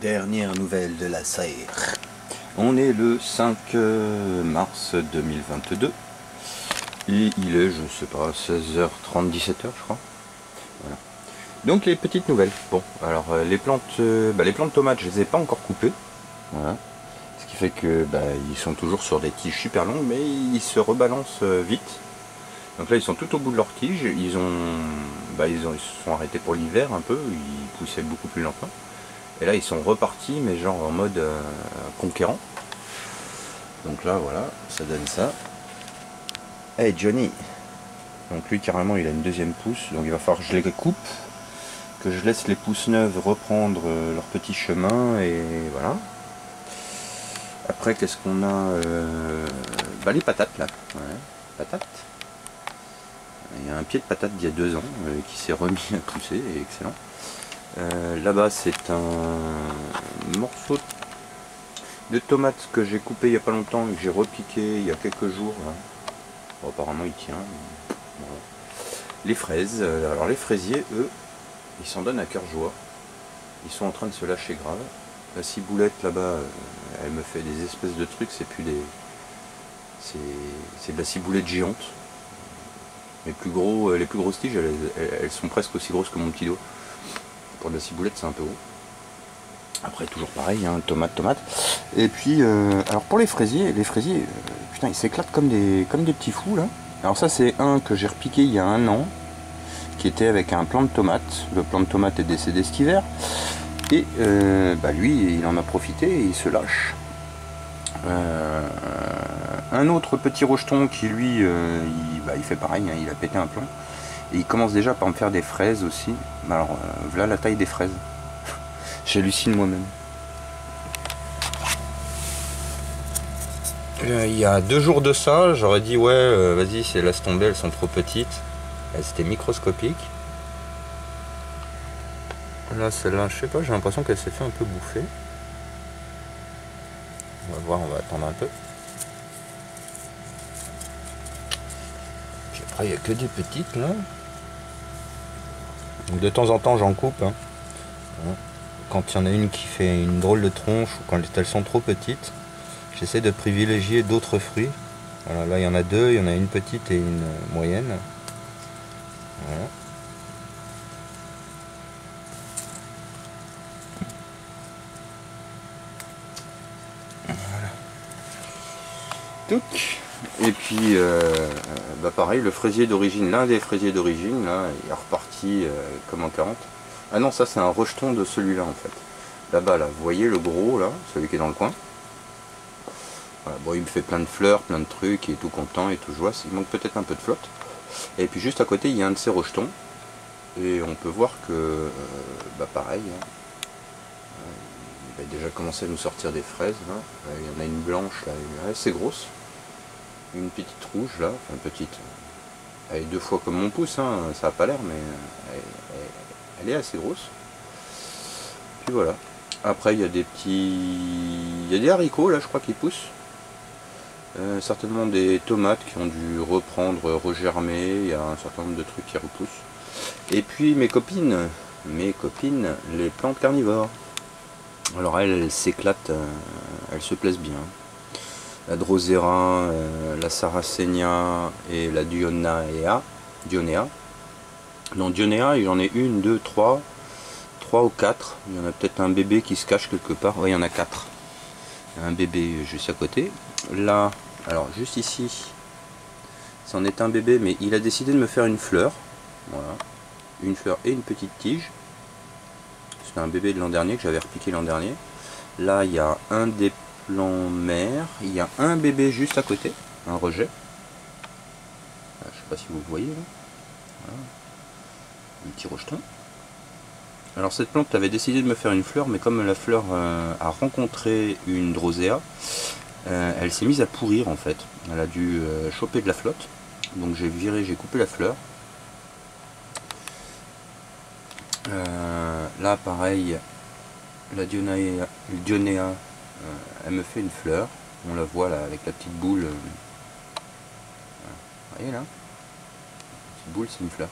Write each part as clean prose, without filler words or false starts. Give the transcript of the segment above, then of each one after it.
Dernière nouvelle de la serre. On est le 5 mars 2022 et il est, je sais pas, 16h30, 17h je crois. Voilà. Donc les petites nouvelles. Bon, alors les plantes tomates, je les ai pas encore coupées. Voilà. Ce qui fait que ils sont toujours sur des tiges super longues, mais ils se rebalancent vite. Donc là ils sont tout au bout de leurs tiges. Ils se sont arrêtés pour l'hiver un peu. Ils poussaient beaucoup plus lentement. Et là ils sont repartis, mais genre en mode conquérant. Donc là voilà, ça donne ça. Hey Johnny. Donc lui carrément il a une deuxième pousse, donc il va falloir que je les coupe, que je laisse les pousses neuves reprendre leur petit chemin, et voilà. Après qu'est-ce qu'on a, les patates là. Ouais, patates. Il y a un pied de patate d'il y a 2 ans qui s'est remis à pousser, et excellent. Là-bas c'est un morceau de tomate que j'ai coupé il n'y a pas longtemps et que j'ai repiqué il y a quelques jours. Bon, apparemment il tient. Voilà. Les fraises, alors les fraisiers, eux, ils s'en donnent à cœur joie. Ils sont en train de se lâcher grave. La ciboulette là-bas, elle me fait des espèces de trucs, c'est plus des. C'est de la ciboulette géante. Les plus grosses tiges, elles sont presque aussi grosses que mon petit doigt. Pour de la ciboulette, c'est un peu gros. Après, toujours pareil, hein, tomate. Et puis, alors pour les fraisiers, putain, ils s'éclatent comme des petits fous là. Alors ça, c'est un que j'ai repiqué il y a 1 an, qui était avec un plant de tomate. Le plant de tomate est décédé cet hiver. Et lui, il en a profité et il se lâche. Un autre petit rejeton qui lui, il fait pareil, hein, il a pété un plomb. Et il commence déjà par me faire des fraises aussi. Alors, voilà la taille des fraises. J'hallucine moi-même. Il y a 2 jours de ça, j'aurais dit ouais, vas-y, laisse tomber, elles sont trop petites. C'était microscopique. Là, celle-là, je sais pas, j'ai l'impression qu'elle s'est fait un peu bouffer. On va voir, on va attendre un peu. Puis après, il n'y a que des petites là. Donc de temps en temps, j'en coupe. Hein. Quand il y en a une qui fait une drôle de tronche ou quand elles sont trop petites, j'essaie de privilégier d'autres fruits. Voilà, là il y en a 2, il y en a une petite et une moyenne. Voilà. Touc. Et puis pareil, le fraisier d'origine, l'un des fraisiers d'origine, là, il est reparti comme en 40. Ah non, ça c'est un rejeton de celui-là en fait. Là-bas, là, vous voyez le gros, là, celui qui est dans le coin. Voilà, bon, il me fait plein de fleurs, plein de trucs, il est tout content et tout joie. Il manque peut-être un peu de flotte. Et puis juste à côté, il y a un de ces rejetons. Et on peut voir que, pareil, hein, il va déjà commencer à nous sortir des fraises. Là. Il y en a une blanche, là, assez grosse. Une petite rouge, là, enfin petite. Elle est 2 fois comme mon pouce, hein, ça n'a pas l'air, mais elle est assez grosse. Puis voilà. Après, il y a des petits... Il y a des haricots, là, je crois, qui poussent. Certainement des tomates qui ont dû reprendre, regermer. Il y a un certain nombre de trucs qui repoussent. Et puis, mes copines, les plantes carnivores. Alors, elles s'éclatent, elles se plaisent bien. La Drosera, la Sarracenia et la Dionea. Dans Dionea, j'en ai 1, 2, 3 ou 4. Il y en a peut-être un bébé qui se cache quelque part. Oui, il y en a 4. Il y a un bébé juste à côté. Là, alors juste ici, c'en est un bébé, mais il a décidé de me faire une fleur. Voilà. Une fleur et une petite tige. C'est un bébé de l'an dernier que j'avais repiqué l'an dernier. Là, il y a un des plants mère. Il y a un bébé juste à côté. Un rejet. Je sais pas si vous voyez là. Voilà. Un petit rejeton. Alors cette plante avait décidé de me faire une fleur, mais comme la fleur a rencontré une drosea, elle s'est mise à pourrir en fait. Elle a dû choper de la flotte. Donc j'ai coupé la fleur. Là pareil, la Dionea, elle me fait une fleur. On la voit là avec la petite boule. Vous voyez là, la petite boule, c'est une fleur.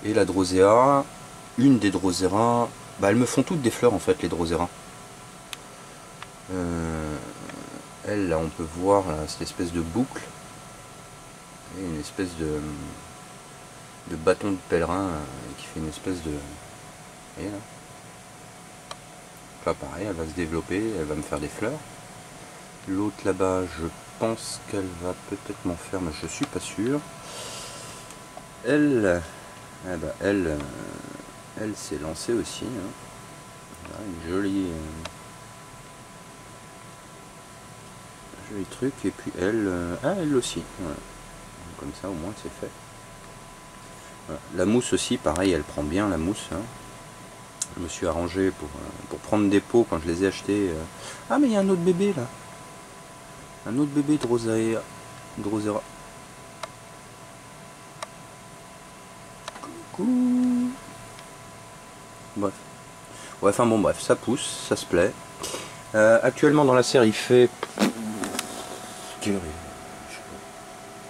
Et la Drosea, une des Drosera, Bah, elles me font toutes des fleurs en fait, les Drosera. Elle, là, on peut voir là, cette espèce de boucle et une espèce de bâton de pèlerin qui fait une espèce de... Vous voyez là? Là, pareil, elle va se développer, elle va me faire des fleurs. L'autre là-bas, je pense qu'elle va peut-être m'en faire, mais je suis pas sûr. Elle, eh ben, elle s'est lancée aussi. Hein. Voilà, une jolie, joli truc. Et puis elle, elle aussi. Voilà. Comme ça, au moins, c'est fait. Voilà. La mousse aussi, pareil, elle prend bien la mousse. Hein. Je me suis arrangé pour prendre des pots quand je les ai achetés. Ah, mais il y a un autre bébé là. Un autre bébé de Drosera. Coucou. Bref. Ouais, enfin bon, bref, ça pousse, ça se plaît. Actuellement dans la serre, il fait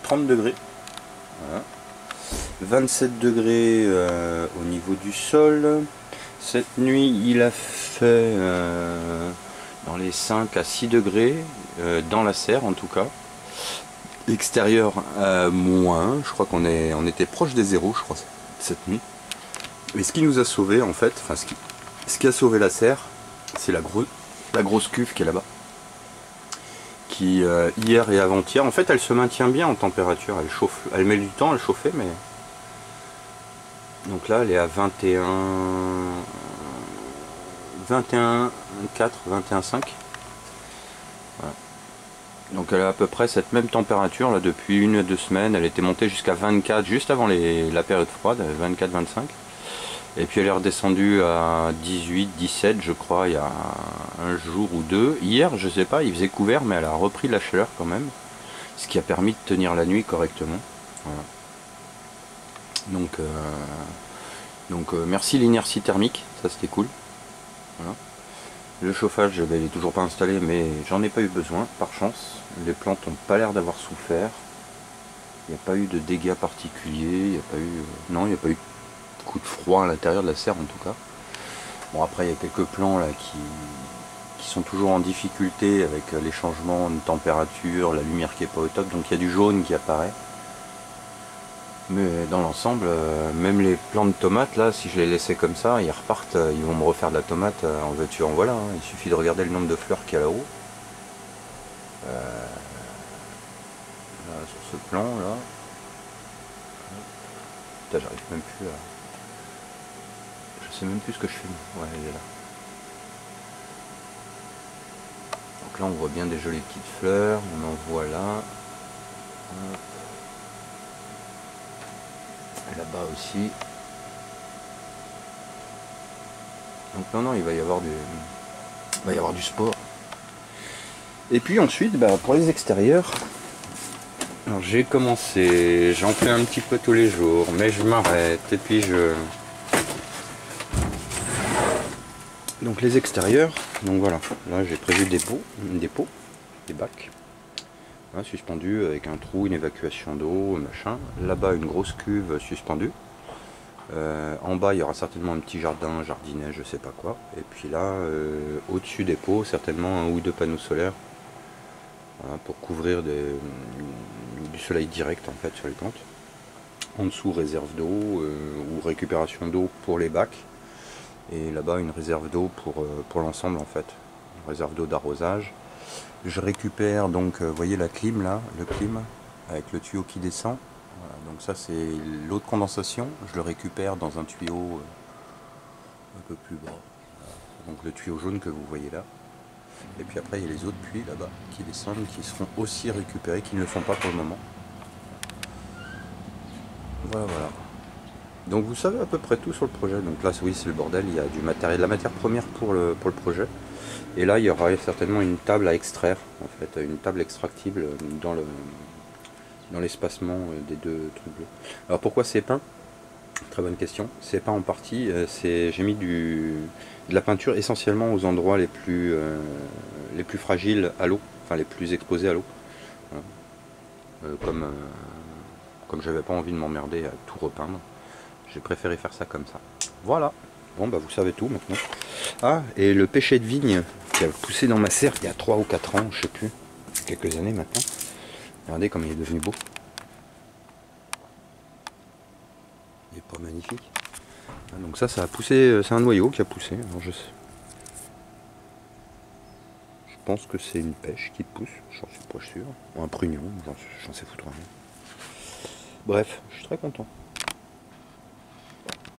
30 degrés. Voilà. 27 degrés au niveau du sol. Cette nuit, il a fait dans les 5 à 6 degrés dans la serre en tout cas. Extérieur moins, je crois on était proche des zéros, je crois, cette nuit. Et ce qui nous a sauvé en fait, enfin ce qui a sauvé la serre, c'est la grosse cuve qui est là-bas. Qui hier et avant-hier, en fait elle se maintient bien en température, elle chauffe, elle met du temps à chauffer, mais donc là elle est à 21 4, 21,5. Voilà. Donc elle a à peu près cette même température là depuis 1 à 2 semaines. Elle était montée jusqu'à 24 juste avant la période froide, 24-25. Et puis elle est redescendue à 18, 17 je crois il y a un jour ou deux. Hier je sais pas, il faisait couvert mais elle a repris de la chaleur quand même. Ce qui a permis de tenir la nuit correctement. Voilà. Donc merci l'inertie thermique, ça c'était cool. Voilà. Le chauffage, il n'est toujours pas installé, mais j'en ai pas eu besoin, par chance. Les plantes n'ont pas l'air d'avoir souffert. Il n'y a pas eu de dégâts particuliers, il n'y a pas eu... non, il n'y a pas eu de coup de froid à l'intérieur de la serre en tout cas. Bon, après il y a quelques plants là qui sont toujours en difficulté avec les changements de température, la lumière qui n'est pas au top, donc il y a du jaune qui apparaît. Mais dans l'ensemble, même les plants de tomates, là, si je les laissais comme ça, ils repartent, ils vont me refaire de la tomate en veux-tu en voilà. Hein. Il suffit de regarder le nombre de fleurs qu'il y a là-haut. Là, sur ce plan, là. Putain, j'arrive même plus à... Je sais même plus ce que je fais. Ouais, elle est là. Donc là, on voit bien des jolies petites fleurs. On en voit là. Hop. Là-bas aussi. Donc non, il va y avoir du sport. Et puis ensuite, pour les extérieurs, alors j'ai commencé, j'en fais un petit peu tous les jours, mais je m'arrête et puis donc les extérieurs, donc voilà, là j'ai prévu des pots, des bacs. Là, suspendu avec un trou, une évacuation d'eau, machin. Là-bas, une grosse cuve suspendue. En bas, il y aura certainement un petit jardinet, je sais pas quoi. Et puis là, au-dessus des pots, certainement 1 ou 2 panneaux solaires. Voilà, pour couvrir du soleil direct en fait sur les plantes. En dessous, réserve d'eau ou récupération d'eau pour les bacs. Et là-bas, une réserve d'eau pour l'ensemble en fait. Une réserve d'eau d'arrosage. Je récupère donc, vous voyez la clim là, le clim, avec le tuyau qui descend. Voilà, donc ça c'est l'eau de condensation, je le récupère dans un tuyau un peu plus bas. Voilà. Donc le tuyau jaune que vous voyez là. Et puis après il y a les autres puits là-bas qui descendent, qui seront aussi récupérés, qui ne le font pas pour le moment. Voilà, voilà. Donc vous savez à peu près tout sur le projet. Donc là oui c'est le bordel, il y a du matériel, de la matière première pour le projet. Et là, il y aura certainement une table à extraire, en fait, une table extractible dans l'espacement des deux trucs bleus. Alors pourquoi c'est peint? Très bonne question. C'est peint en partie, j'ai mis de la peinture essentiellement aux endroits les plus fragiles à l'eau, enfin les plus exposés à l'eau. Voilà. Comme j'avais pas envie de m'emmerder à tout repeindre, j'ai préféré faire ça comme ça. Voilà. Bon bah vous savez tout maintenant. Ah, et le pêcher de vigne qui a poussé dans ma serre il y a 3 ou 4 ans, je sais plus, quelques années maintenant. Regardez comme il est devenu beau. Il est pas magnifique. Ah, donc ça a poussé, c'est un noyau qui a poussé. Alors je pense que c'est une pêche qui pousse, j'en suis pas sûr. Ou un prunion, j'en sais foutre rien. Bref, je suis très content.